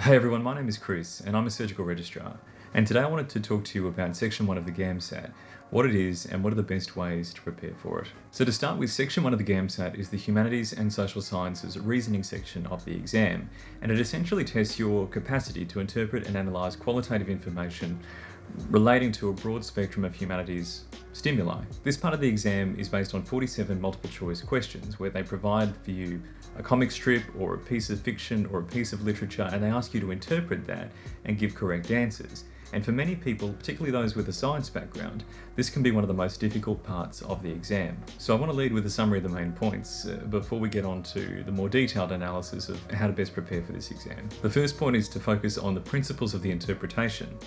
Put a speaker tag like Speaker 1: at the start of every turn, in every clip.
Speaker 1: Hey everyone, my name is Chris and I'm a surgical registrar, and today I wanted to talk to you about Section 1 of the GAMSAT, what it is and what are the best ways to prepare for it. So to start with, Section 1 of the GAMSAT is the Humanities and Social Sciences reasoning section of the exam, and it essentially tests your capacity to interpret and analyse qualitative information relating to a broad spectrum of humanities stimuli. This part of the exam is based on 47 multiple choice questions where they provide for you a comic strip or a piece of fiction or a piece of literature, and they ask you to interpret that and give correct answers. And for many people, particularly those with a science background, this can be one of the most difficult parts of the exam. So I want to lead with a summary of the main points before we get on to the more detailed analysis of how to best prepare for this exam. The first point is to focus on the principles of the interpretation,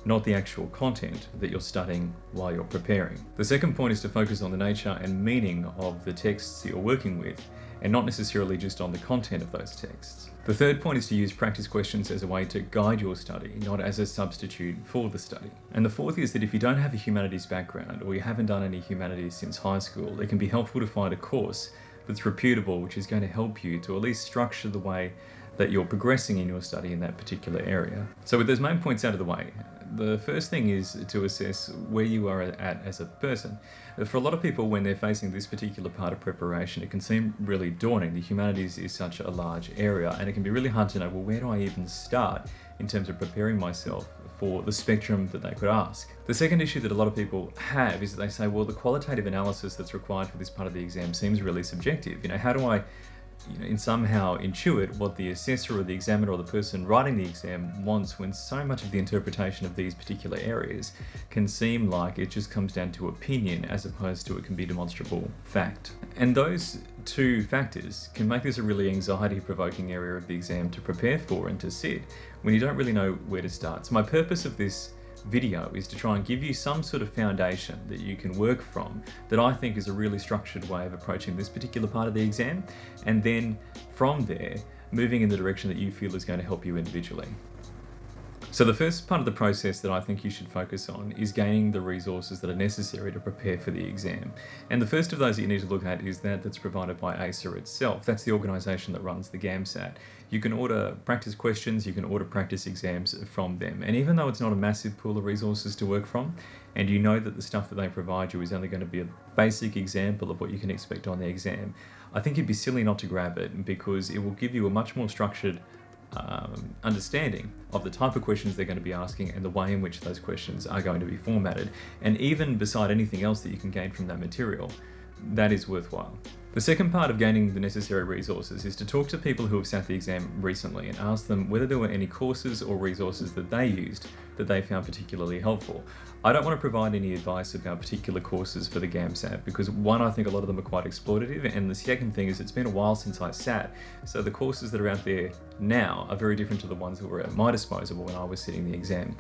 Speaker 1: not the actual content that you're studying while you're preparing. The second point is to focus on the nature and meaning of the texts that you're working with, and not necessarily just on the content of those texts. The third point is to use practice questions as a way to guide your study, not as a substitute for the study. And the fourth is that if you don't have a humanities background or you haven't done any humanities since high school, it can be helpful to find a course that's reputable, which is going to help you to at least structure the way that you're progressing in your study in that particular area. So with those main points out of the way, the first thing is to assess where you are at as a person. For a lot of people, when they're facing this particular part of preparation, it can seem really daunting. The humanities is such a large area, and it can be really hard to know, well, where do I even start in terms of preparing myself for the spectrum that they could ask. The second issue that a lot of people have is that they say, well, the qualitative analysis that's required for this part of the exam seems really subjective. How do I and somehow intuit what the assessor or the examiner or the person writing the exam wants, when so much of the interpretation of these particular areas can seem like it just comes down to opinion as opposed to it can be demonstrable fact. And those two factors can make this a really anxiety-provoking area of the exam to prepare for and to sit when you don't really know where to start. So my purpose of this video is to try and give you some sort of foundation that you can work from that I think is a really structured way of approaching this particular part of the exam, and then from there moving in the direction that you feel is going to help you individually. So the first part of the process that I think you should focus on is gaining the resources that are necessary to prepare for the exam. And the first of those that you need to look at is that's provided by ASA itself. That's the organisation that runs the GAMSAT. You can order practice questions, you can order practice exams from them. And even though it's not a massive pool of resources to work from, and you know that the stuff that they provide you is only going to be a basic example of what you can expect on the exam, I think you'd be silly not to grab it, because it will give you a much more structured understanding of the type of questions they're going to be asking and the way in which those questions are going to be formatted. And even beside anything else that you can gain from that material, that is worthwhile. The second part of gaining the necessary resources is to talk to people who have sat the exam recently and ask them whether there were any courses or resources that they used that they found particularly helpful. I don't want to provide any advice about particular courses for the GAMSAT because, one, I think a lot of them are quite exploitative, and the second thing is it's been a while since I sat, so the courses that are out there now are very different to the ones that were at my disposal when I was sitting the exam.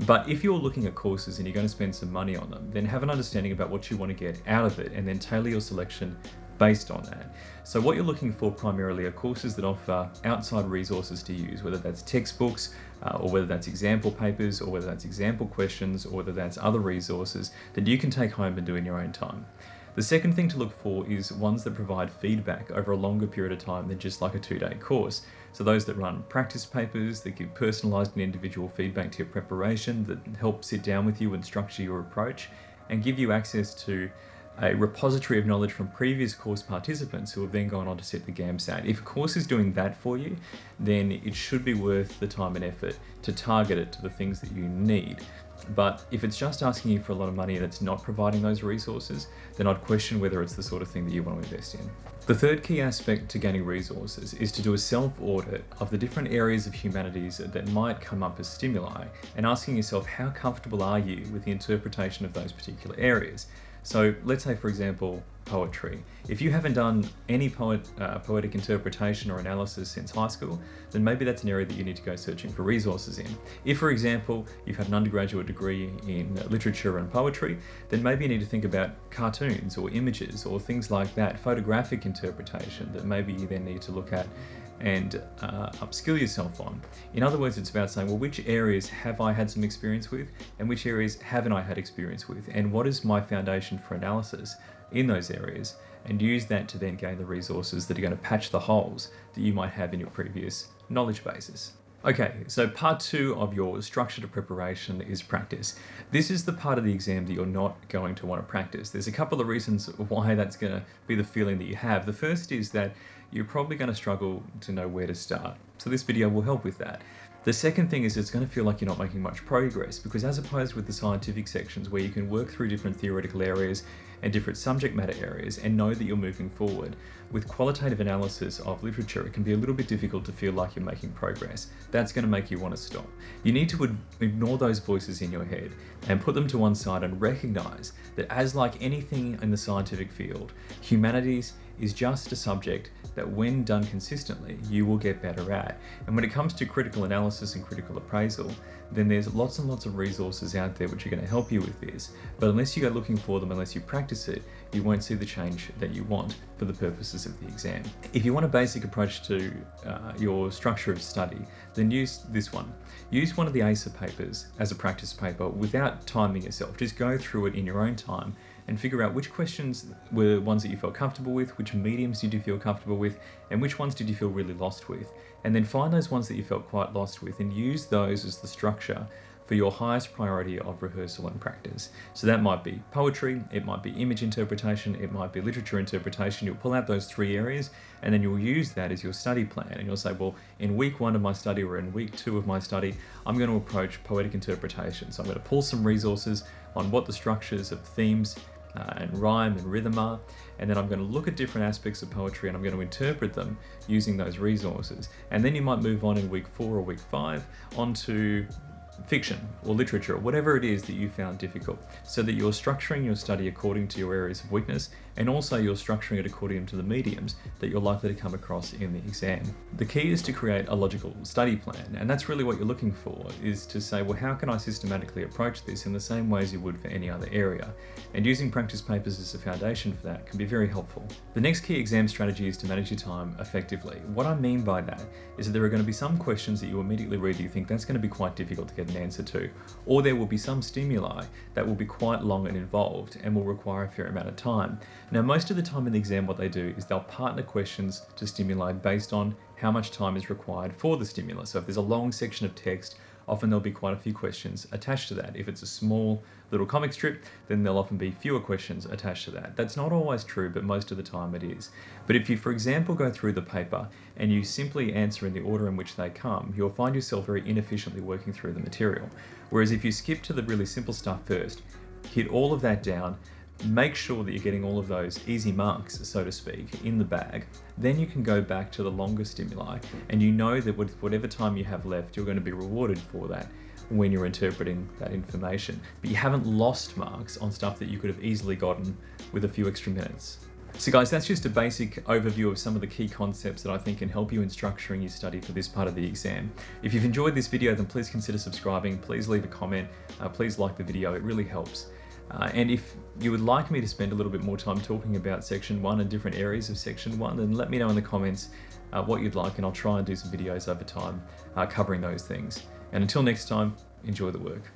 Speaker 1: But if you're looking at courses and you're going to spend some money on them, then have an understanding about what you want to get out of it and then tailor your selection based on that. So what you're looking for primarily are courses that offer outside resources to use, whether that's textbooks, or whether that's example papers, or whether that's example questions, or whether that's other resources that you can take home and do in your own time. The second thing to look for is ones that provide feedback over a longer period of time than just like a 2-day course. So those that run practice papers, that give personalised and individual feedback to your preparation, that help sit down with you and structure your approach, and give you access to a repository of knowledge from previous course participants who have then gone on to sit the GAMSAT. If a course is doing that for you, then it should be worth the time and effort to target it to the things that you need. But if it's just asking you for a lot of money and it's not providing those resources, then I'd question whether it's the sort of thing that you want to invest in. The third key aspect to gaining resources is to do a self-audit of the different areas of humanities that might come up as stimuli, and asking yourself, how comfortable are you with the interpretation of those particular areas? So let's say, for example, poetry. If you haven't done any poetic interpretation or analysis since high school, then maybe that's an area that you need to go searching for resources in. If, for example, you've had an undergraduate degree in literature and poetry, then maybe you need to think about cartoons or images or things like that, photographic interpretation that maybe you then need to look at and upskill yourself on. In other words, it's about saying, well, which areas have I had some experience with and which areas haven't I had experience with, and what is my foundation for analysis in those areas, and use that to then gain the resources that are going to patch the holes that you might have in your previous knowledge bases. Okay, so part 2 of your structured preparation is practice. This is the part of the exam that you're not going to want to practice. There's a couple of reasons why that's going to be the feeling that you have. The first is that you're probably going to struggle to know where to start. So this video will help with that. The second thing is it's going to feel like you're not making much progress, because as opposed with the scientific sections where you can work through different theoretical areas and different subject matter areas and know that you're moving forward, with qualitative analysis of literature it can be a little bit difficult to feel like you're making progress. That's going to make you want to stop. You need to ignore those voices in your head and put them to one side and recognize that, as like anything in the scientific field, humanities is just a subject that when done consistently you will get better at. And when it comes to critical analysis and critical appraisal, then there's lots and lots of resources out there which are going to help you with this, but unless you go looking for them, unless you practice it, you won't see the change that you want for the purposes of the exam. If you want a basic approach to your structure of study, then use this one. Use one of the ACER papers as a practice paper without timing yourself. Just go through it in your own time and figure out which questions were ones that you felt comfortable with, which mediums did you feel comfortable with, and which ones did you feel really lost with. And then find those ones that you felt quite lost with and use those as the structure for your highest priority of rehearsal and practice. So that might be poetry, it might be image interpretation, it might be literature interpretation. You'll pull out those 3 areas and then you'll use that as your study plan. And you'll say, well, in week 1 of my study or in week 2 of my study, I'm going to approach poetic interpretation. So I'm going to pull some resources on what the structures of themes and rhyme and rhythm are, and then I'm going to look at different aspects of poetry and I'm going to interpret them using those resources. And then you might move on in week 4 or week 5 onto fiction or literature or whatever it is that you found difficult, so that you're structuring your study according to your areas of weakness, and also you're structuring it according to the mediums that you're likely to come across in the exam. The key is to create a logical study plan, and that's really what you're looking for, is to say, well, how can I systematically approach this in the same ways you would for any other area? And using practice papers as a foundation for that can be very helpful. The next key exam strategy is to manage your time effectively. What I mean by that is that there are going to be some questions that you immediately read that you think that's going to be quite difficult to get an answer to, or there will be some stimuli that will be quite long and involved and will require a fair amount of time. Now, most of the time in the exam what they do is they'll partner questions to stimuli based on how much time is required for the stimulus. So if there's a long section of text, often there'll be quite a few questions attached to that. If it's a small little comic strip, then there'll often be fewer questions attached to that. That's not always true, but most of the time it is. But if you, for example, go through the paper and you simply answer in the order in which they come, you'll find yourself very inefficiently working through the material. Whereas if you skip to the really simple stuff first, hit all of that down, make sure that you're getting all of those easy marks, so to speak, in the bag, then you can go back to the longer stimuli, and you know that with whatever time you have left, you're going to be rewarded for that when you're interpreting that information. But you haven't lost marks on stuff that you could have easily gotten with a few extra minutes. So guys, that's just a basic overview of some of the key concepts that I think can help you in structuring your study for this part of the exam. If you've enjoyed this video, then please consider subscribing, please leave a comment, please like the video, it really helps. And if you would like me to spend a little bit more time talking about Section 1 and different areas of Section 1, then let me know in the comments what you'd like, and I'll try and do some videos over time covering those things. And until next time, enjoy the work.